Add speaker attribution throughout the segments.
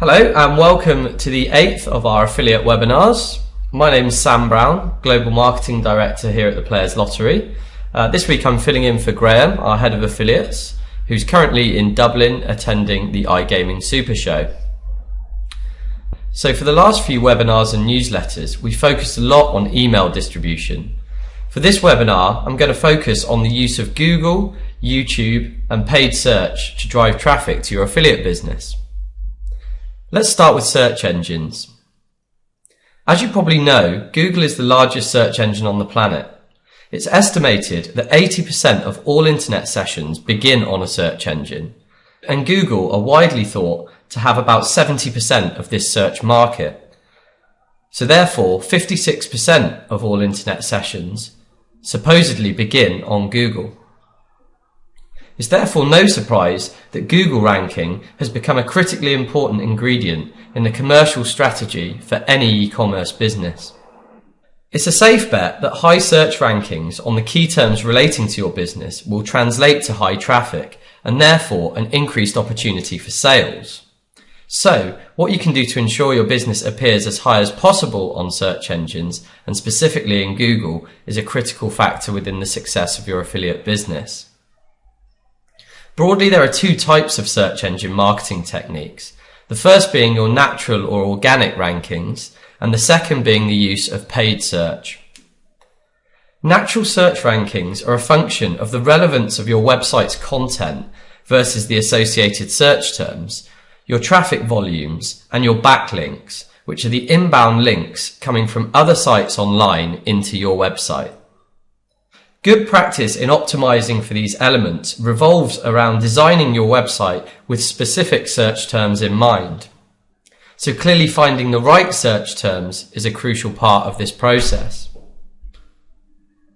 Speaker 1: Hello and welcome to the 8th of our affiliate webinars. My name is Sam Brown, Global Marketing Director here at the Players Lottery. This week I'm filling in for Graham, our Head of Affiliates, who's currently in Dublin attending the iGaming Super Show. So for the last few webinars and newsletters, we focused a lot on email distribution. For this webinar, I'm going to focus on the use of Google, YouTube and paid search to drive traffic to your affiliate business. Let's start with search engines. As you probably know, Google is the largest search engine on the planet. It's estimated that 80% of all internet sessions begin on a search engine, and Google are widely thought to have about 70% of this search market. So therefore, 56% of all internet sessions supposedly begin on Google. It's therefore no surprise that Google ranking has become a critically important ingredient in the commercial strategy for any e-commerce business. It's a safe bet that high search rankings on the key terms relating to your business will translate to high traffic and therefore an increased opportunity for sales. So, what you can do to ensure your business appears as high as possible on search engines, and specifically in Google, is a critical factor within the success of your affiliate business. Broadly, there are two types of search engine marketing techniques. The first being your natural or organic rankings, and the second being the use of paid search. Natural search rankings are a function of the relevance of your website's content versus the associated search terms, your traffic volumes, and your backlinks, which are the inbound links coming from other sites online into your website. Good practice in optimizing for these elements revolves around designing your website with specific search terms in mind. So clearly finding the right search terms is a crucial part of this process.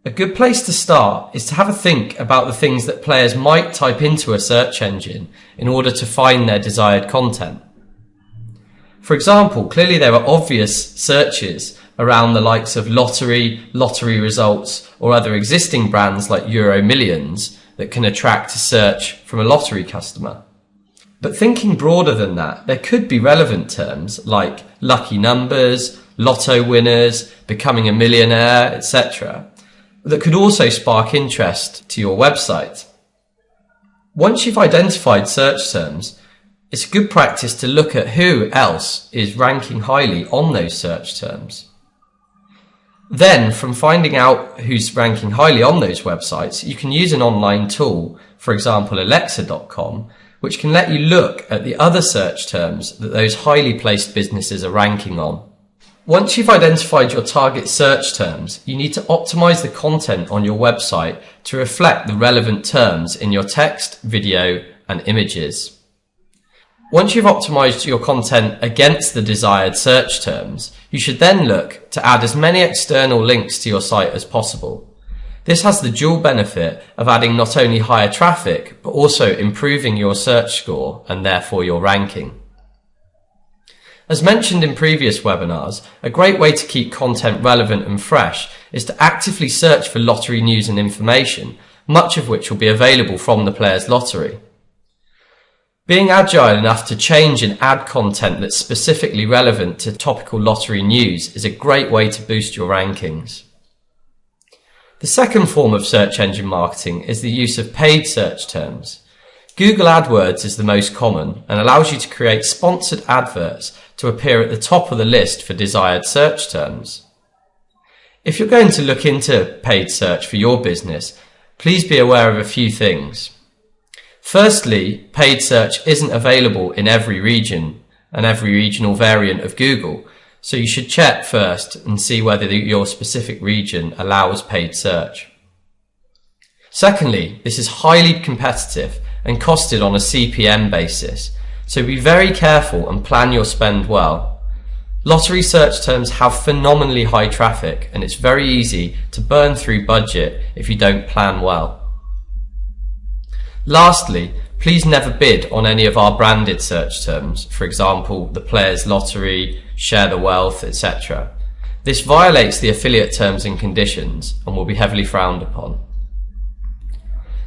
Speaker 1: A good place to start is to have a think about the things that players might type into a search engine in order to find their desired content. For example, clearly there are obvious searches around the likes of lottery results, or other existing brands like Euro Millions that can attract a search from a lottery customer. But thinking broader than that, there could be relevant terms like lucky numbers, lotto winners, becoming a millionaire, etc., that could also spark interest to your website. Once you've identified search terms, it's a good practice to look at who else is ranking highly on those search terms. Then, from finding out who's ranking highly on those websites, you can use an online tool, for example Alexa.com, which can let you look at the other search terms that those highly placed businesses are ranking on. Once you've identified your target search terms, you need to optimize the content on your website to reflect the relevant terms in your text, video, and images. Once you've optimized your content against the desired search terms, you should then look to add as many external links to your site as possible. This has the dual benefit of adding not only higher traffic, but also improving your search score and therefore your ranking. As mentioned in previous webinars, a great way to keep content relevant and fresh is to actively search for lottery news and information, much of which will be available from the Players Lottery. Being agile enough to change and add content that's specifically relevant to topical lottery news is a great way to boost your rankings. The second form of search engine marketing is the use of paid search terms. Google AdWords is the most common and allows you to create sponsored adverts to appear at the top of the list for desired search terms. If you're going to look into paid search for your business, please be aware of a few things. Firstly, paid search isn't available in every region and every regional variant of Google, so you should check first and see whether your specific region allows paid search. Secondly, this is highly competitive and costed on a CPM basis, so be very careful and plan your spend well. Lottery search terms have phenomenally high traffic, and it's very easy to burn through budget if you don't plan well. Lastly, please never bid on any of our branded search terms, for example, the Players Lottery, Share the Wealth, etc. This violates the affiliate terms and conditions and will be heavily frowned upon.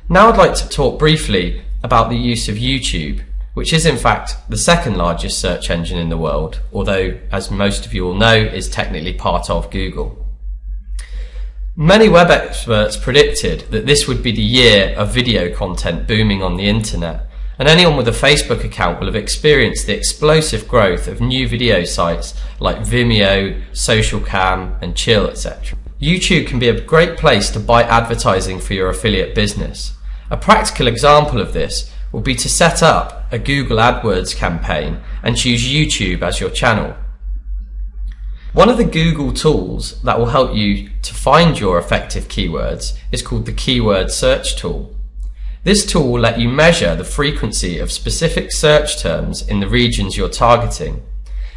Speaker 1: Now I'd like to talk briefly about the use of YouTube, which is in fact the second largest search engine in the world, although, as most of you will know, is technically part of Google. Many web experts predicted that this would be the year of video content booming on the internet, and anyone with a Facebook account will have experienced the explosive growth of new video sites like Vimeo, Socialcam and Chill, etc. YouTube can be a great place to buy advertising for your affiliate business. A practical example of this will be to set up a Google AdWords campaign and choose YouTube as your channel. One of the Google tools that will help you to find your effective keywords is called the Keyword Search tool. This tool will let you measure the frequency of specific search terms in the regions you're targeting.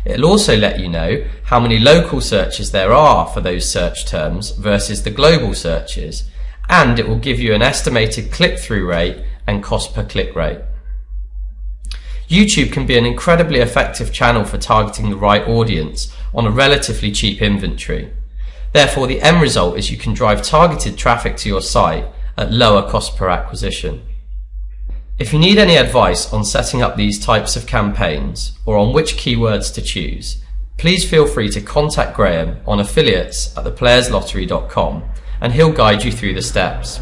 Speaker 1: It'll also let you know how many local searches there are for those search terms versus the global searches, and it will give you an estimated click-through rate and cost per click rate. YouTube can be an incredibly effective channel for targeting the right audience on a relatively cheap inventory. Therefore, the end result is you can drive targeted traffic to your site at lower cost per acquisition. If you need any advice on setting up these types of campaigns or on which keywords to choose, please feel free to contact Graham on affiliates@theplayerslottery.com and he'll guide you through the steps.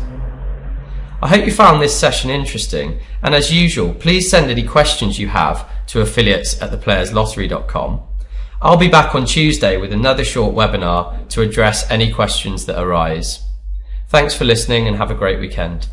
Speaker 1: I hope you found this session interesting, and as usual, please send any questions you have to affiliates@theplayerslottery.com. I'll be back on Tuesday with another short webinar to address any questions that arise. Thanks for listening and have a great weekend.